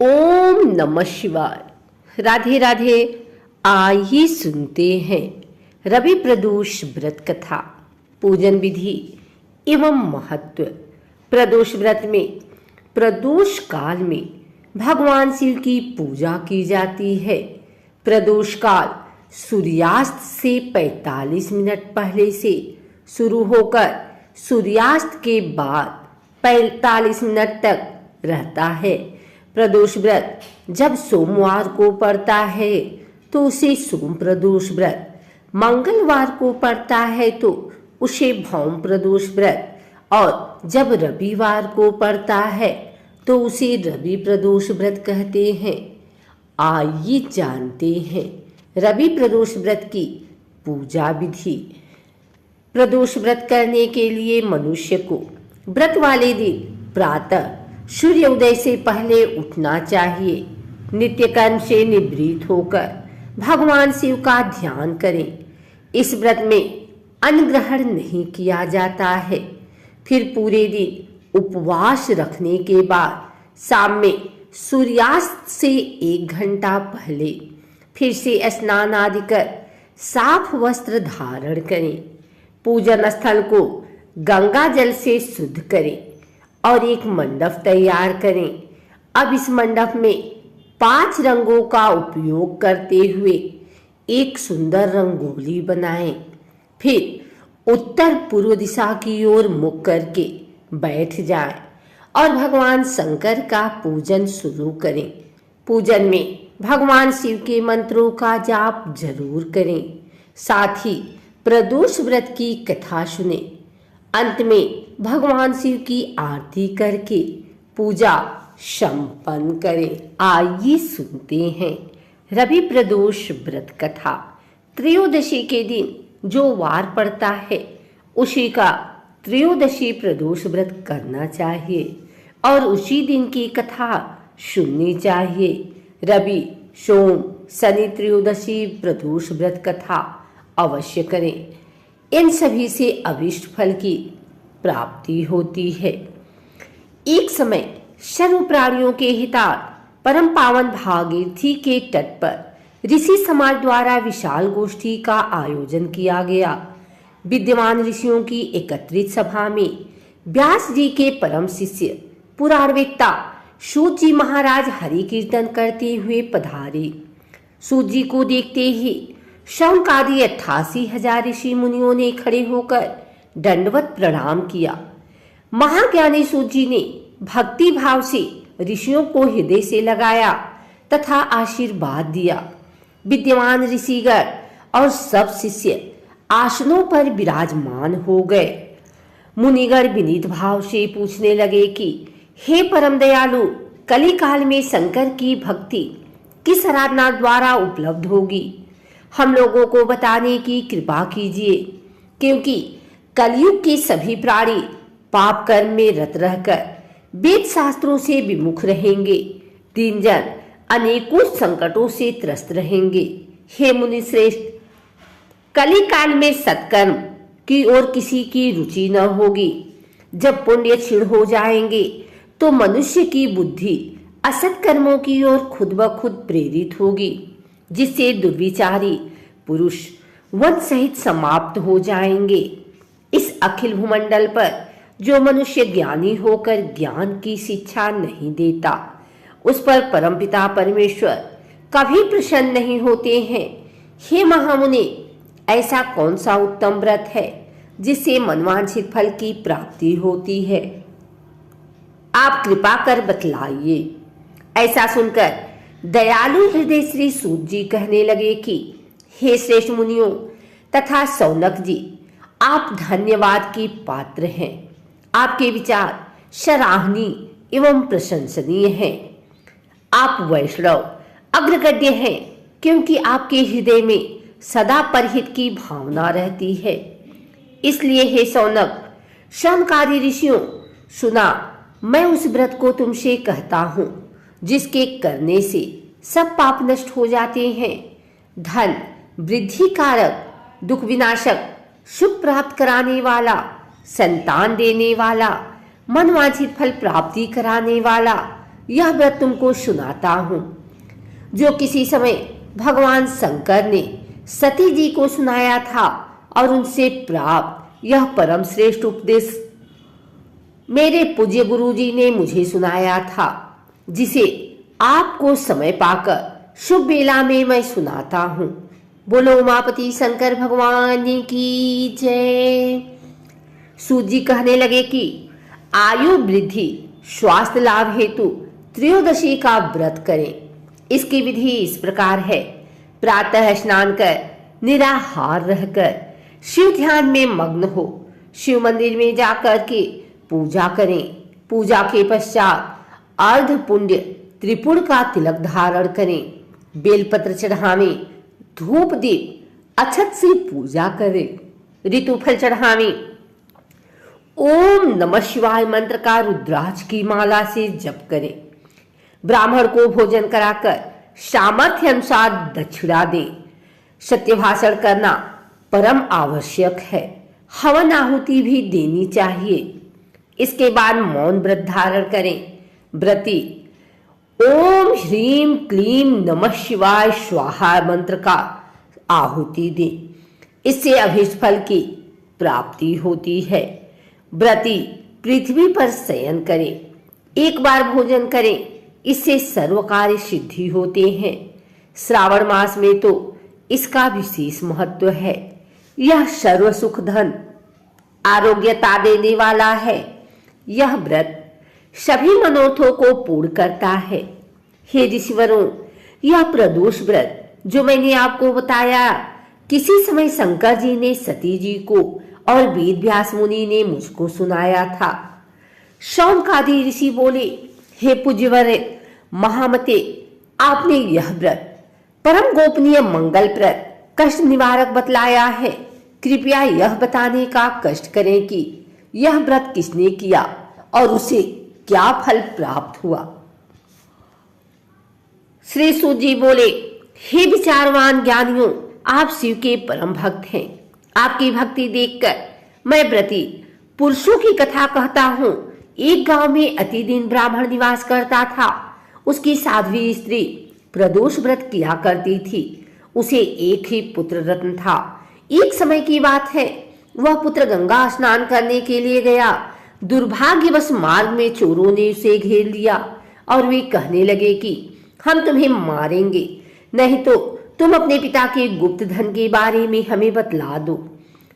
ओम नमः शिवाय। राधे राधे। आइए सुनते हैं रवि प्रदोष व्रत कथा, पूजन विधि एवं महत्व। प्रदोष व्रत में प्रदोष काल में भगवान शिव की पूजा की जाती है। प्रदोष काल सूर्यास्त से 45 मिनट पहले से शुरू होकर सूर्यास्त के बाद 45 मिनट तक रहता है। प्रदोष व्रत जब सोमवार को पड़ता है तो उसे सोम प्रदोष व्रत, मंगलवार को पड़ता है तो उसे भौम प्रदोष व्रत, और जब रविवार को पड़ता है तो उसे रवि प्रदोष व्रत कहते हैं। आइए जानते हैं रवि प्रदोष व्रत की पूजा विधि। प्रदोष व्रत करने के लिए मनुष्य को व्रत वाले दिन प्रातः सूर्योदय से पहले उठना चाहिए। नित्य कर्म से निवृत्त होकर भगवान शिव का ध्यान करें। इस व्रत में अन्न ग्रहण नहीं किया जाता है। फिर पूरे दिन उपवास रखने के बाद शाम में सूर्यास्त से 1 घंटा पहले फिर से स्नान आदि कर साफ वस्त्र धारण करें। पूजन स्थल को गंगा जल से शुद्ध करें और एक मंडप तैयार करें। अब इस मंडप में 5 रंगों का उपयोग करते हुए एक सुंदर रंगोली बनाएं। फिर उत्तर पूर्व दिशा की ओर मुख करके बैठ जाएं और भगवान शंकर का पूजन शुरू करें। पूजन में भगवान शिव के मंत्रों का जाप जरूर करें। साथ ही प्रदोष व्रत की कथा सुने। अंत में भगवान शिव की आरती करके पूजा संपन्न करें। आइए सुनते हैं रवि प्रदोष व्रत कथा। त्रयोदशी के दिन जो वार पड़ता है उसी का त्रयोदशी प्रदोष व्रत करना चाहिए और उसी दिन की कथा सुननी चाहिए। रवि, सोम, शनि त्रयोदशी प्रदोष व्रत कथा अवश्य करें। इन सभी से अभीष्ट फल की प्राप्ति होती है। एक समय सर्व प्राणियों के हितार्थ परम पावन भागीरथी के तट पर ऋषि समाज द्वारा विशाल गोष्ठी का आयोजन किया गया। विद्यमान ऋषियों की एकत्रित सभा में व्यास जी के परम शिष्य पुराणवेत्ता सूत जी महाराज हरि कीर्तन करते हुए पधारे। सूत जी को देखते ही शौनक आदि 88,000 ऋषि मुनियों ने खड़े होकर दंडवत प्रणाम किया। महाज्ञानी सूत जी ने भक्ति भाव से ऋषियों को हृदय से लगाया तथा आशीर्वाद दिया। विद्यमान ऋषिगण और सब शिष्य आसनों पर विराजमान हो गए। मुनिगण विनीत भाव से पूछने लगे कि हे परम दयालु, कली काल में शंकर की भक्ति किस आराधना द्वारा उपलब्ध होगी? हम लोगों को बताने की कृपा कीजिए, क्योंकि कलयुग के सभी प्राणी पाप कर्म में रत रहकर वेद शास्त्रों से विमुख रहेंगे। दीनजन अनेकों संकटों से त्रस्त रहेंगे। हे मुनि श्रेष्ठ, कली काल में सत्कर्म की ओर किसी की रुचि न होगी। जब पुण्य क्षीण हो जाएंगे तो मनुष्य की बुद्धि असत कर्मों की ओर खुद ब खुद प्रेरित होगी, जिससे दुर्विचारी पुरुष वन सहित समाप्त हो जाएंगे। इस अखिल भूमंडल पर जो मनुष्य ज्ञानी होकर ज्ञान की शिक्षा नहीं देता, उस पर परमपिता परमेश्वर कभी प्रसन्न नहीं होते हैं। हे महामुनि, ऐसा कौन सा उत्तम व्रत है जिससे मनवांछित फल की प्राप्ति होती है? आप कृपा कर बतलाइए। ऐसा सुनकर दयालु हृदय श्री सूत जी कहने लगे कि हे श्रेष्ठ मुनियों तथा शौनक जी, आप धन्यवाद के पात्र हैं। आपके विचार सराहनीय एवं प्रशंसनीय हैं। आप वैष्णव अग्रगण्य हैं, क्योंकि आपके हृदय में सदा परहित की भावना रहती है। इसलिए हे शौनक, शौनकादि ऋषियों, सुना, मैं उस व्रत को तुमसे कहता हूँ जिसके करने से सब पाप नष्ट हो जाते हैं। धन वृद्धि कारक, दुख विनाशक, सुख प्राप्त कराने वाला, संतान देने वाला, मनवांछित फल प्राप्ति कराने वाला, यह व्रत तुमको सुनाता हूँ, जो किसी समय भगवान शंकर ने सती जी को सुनाया था और उनसे प्राप्त यह परम श्रेष्ठ उपदेश मेरे पूज्य गुरु जी ने मुझे सुनाया था, जिसे आपको समय पाकर शुभ बेला में मैं सुनाता हूँ। बोलो उमापति शंकर भगवान की जय। सूत जी कहने लगे कि आयु वृद्धि स्वास्थ्य लाभ हेतु त्रयोदशी का व्रत करें। इसकी विधि इस प्रकार है। प्रातः स्नान कर निराहार रहकर शिव ध्यान में मग्न हो शिव मंदिर में जाकर के पूजा करें। पूजा के पश्चात अर्ध पुण्य त्रिपुर का तिलक धारण करें। बेलपत्र चढ़ावें, धूप दीप अक्षत से पूजा करें। ऋतुफल चढ़ावें। ओम नमः शिवाय मंत्र का रुद्राक्ष की माला से जप करें। ब्राह्मण को भोजन कराकर सामर्थ्य अनुसार दक्षिणा दें। सत्य भाषण करना परम आवश्यक है। हवन आहुति भी देनी चाहिए। इसके बाद मौन व्रत धारण करें। व्रती ओम ह्रीम क्लीम नमः शिवाय स्वाहा मंत्र का आहुति दें। इससे अभीष्ट फल की प्राप्ति होती है। व्रती पृथ्वी पर शयन करें। एक बार भोजन करें, इससे सर्व कार्य सिद्धि होते हैं। श्रावण मास में तो इसका विशेष महत्व है। यह सर्व सुख धन आरोग्यता देने वाला है। यह व्रत सभी मनोरथों को पूर्ण करता है। हे ऋषिवरों, यह प्रदोष व्रत जो मैंने आपको बताया, किसी समय शंकर जी ने सती जी को और वेद व्यास मुनि ने मुझको सुनाया था। शौनकादि ऋषि बोले, हे पूज्यवर महामते, आपने यह व्रत परम गोपनीय मंगलप्रद कष्ट निवारक बतलाया है। कृपया यह बताने का कष्ट करें कि यह व्रत किसने किया और उसे क्या फल प्राप्त हुआ। श्री सूत जी बोले, हे विचारवान ज्ञानियों, आप शिव के परम भक्त हैं। आपकी भक्ति देखकर मैं व्रती पुरुषों की कथा कहता हूँ। एक गांव में अति दिन ब्राह्मण निवास करता था। उसकी साध्वी स्त्री प्रदोष व्रत किया करती थी। उसे एक ही पुत्र रत्न था। एक समय की बात है, वह पुत्र गंगा स्नान करने के लिए गया। दुर्भाग्यवश मार्ग में चोरों ने उसे घेर लिया और वे कहने लगे कि हम तुम्हें मारेंगे, नहीं तो तुम अपने पिता के गुप्त धन के बारे में हमें बतला दो।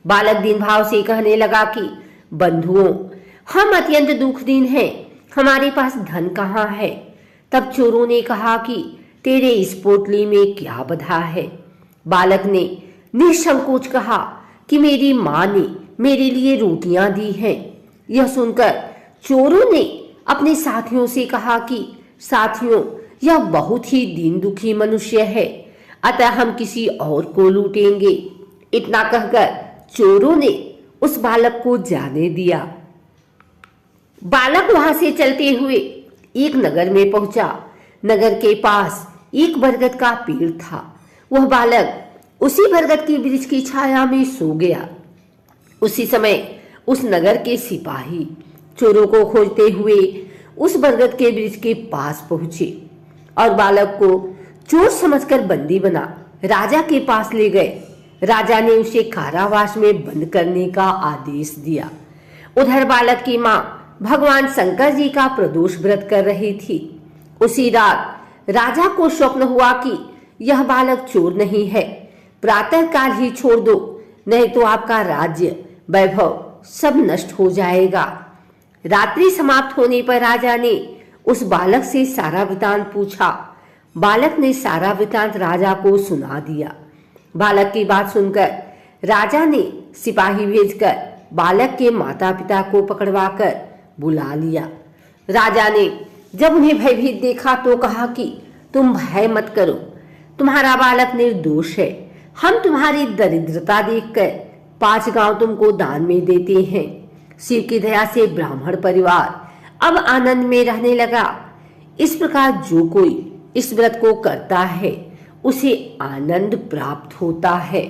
बालक दीन भाव से कहने लगा कि बंधुओं, हम अत्यंत दुखदीन हैं, हमारे पास धन कहाँ है। तब चोरों ने कहा कि तेरे इस पोटली में क्या बधा है। बालक ने निसंकोच कहा कि मेरी माँ ने मेरे लिए रोटियां दी हैं। यह सुनकर चोरों ने अपने साथियों से कहा कि साथियों, यह बहुत ही दीन दुखी मनुष्य है, अतः हम किसी और को लूटेंगे। इतना कहकर चोरों ने उस बालक को जाने दिया। बालक वहां से चलते हुए एक नगर में पहुंचा। नगर के पास एक बरगद का पेड़ था। वह बालक उसी बरगद के वृक्ष की छाया में सो गया। उसी समय उस नगर के सिपाही चोरों को खोजते हुए उस बरगद के वृक्ष के पास पहुंचे और बालक को चोर समझकर बंदी बना राजा के पास ले गए। राजा ने उसे कारावास में बंद करने का आदेश दिया। उधर बालक की माँ भगवान शंकर जी का प्रदोष व्रत कर रही थी। उसी रात राजा को स्वप्न हुआ कि यह बालक चोर नहीं है, प्रातः काल ही छोड़ दो, नहीं तो आपका राज्य वैभव सब नष्ट हो जाएगा। रात्रि समाप्त होने पर राजा ने उस बालक से सारा वृतांत पूछा। बालक ने सारा वृतांत राजा को सुना दिया। बालक की बात सुनकर राजा ने सिपाही भेजकर बालक के माता पिता को पकड़वाकर बुला लिया। राजा ने जब उन्हें भयभीत देखा तो कहा कि तुम भय मत करो, तुम्हारा बालक निर्दोष है। हम तुम्हारी दरिद्रता देखकर 5 गांव तुमको दान में देते हैं। शिव की दया से ब्राह्मण परिवार अब आनंद में रहने लगा। इस प्रकार जो कोई इस व्रत को करता है उसे आनंद प्राप्त होता है।